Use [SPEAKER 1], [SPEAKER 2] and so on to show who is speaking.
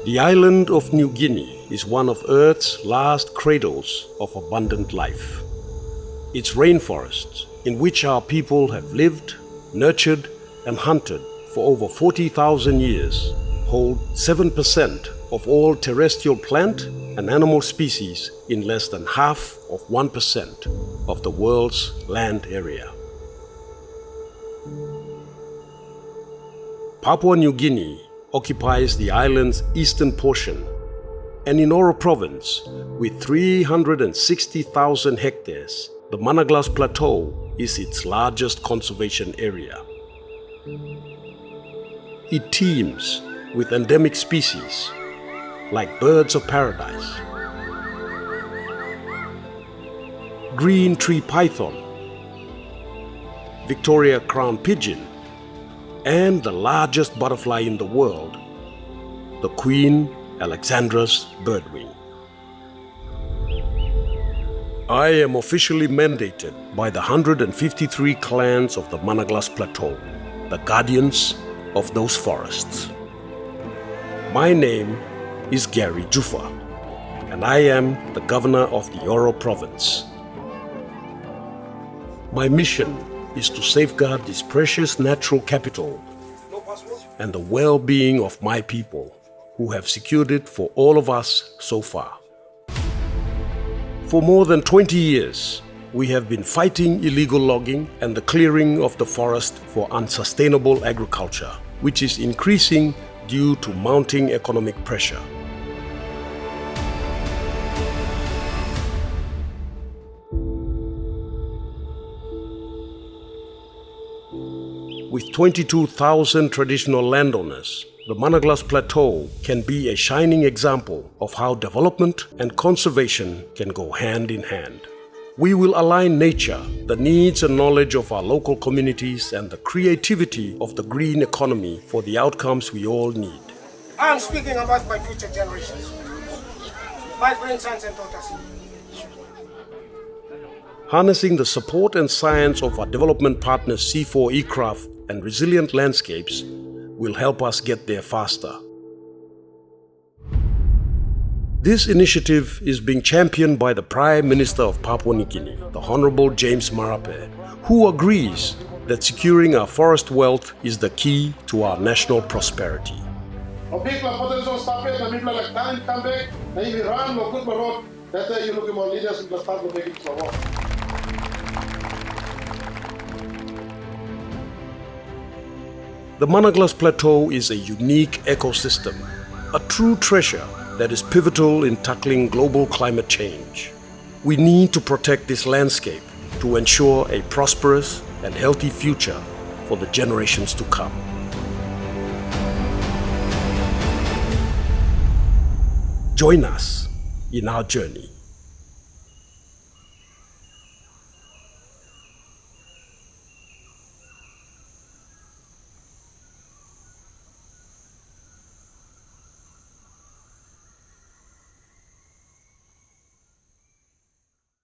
[SPEAKER 1] The island of New Guinea is one of Earth's last cradles of abundant life. Its rainforests, in which our people have lived, nurtured, and hunted for over 40,000 years, hold 7% of all terrestrial plant and animal species in less than half of 1% of the world's land area. Papua New Guinea occupies the island's eastern portion, and in Oro Province, with 360,000 hectares, the Managlas Plateau is its largest conservation area. It teems with endemic species like birds of paradise, green tree python, Victoria crown pigeon, and the largest butterfly in the world, the Queen Alexandra's birdwing. I am officially mandated by the 153 clans of the Managlas Plateau, the guardians of those forests. My name is Gary Jufa, and I am the governor of the Oro Province. My mission is to safeguard this precious natural capital and the well-being of my people, who have secured it for all of us so far. For more than 20 years, we have been fighting illegal logging and the clearing of the forest for unsustainable agriculture, which is increasing due to mounting economic pressure. With 22,000 traditional landowners, the Managlas Plateau can be a shining example of how development and conservation can go hand in hand. We will align nature, the needs and knowledge of our local communities, and the creativity of the green economy for the outcomes we all need.
[SPEAKER 2] I am speaking about my future generations, my grandsons and daughters.
[SPEAKER 1] Harnessing the support and science of our development partners C4 eCraft and Resilient Landscapes will help us get there faster. This initiative is being championed by the Prime Minister of Papua New Guinea, the Honorable James Marape, who agrees that securing our forest wealth is the key to our national prosperity. The Managlas Plateau is a unique ecosystem, a true treasure that is pivotal in tackling global climate change. We need to protect this landscape to ensure a prosperous and healthy future for the generations to come. Join us in our journey.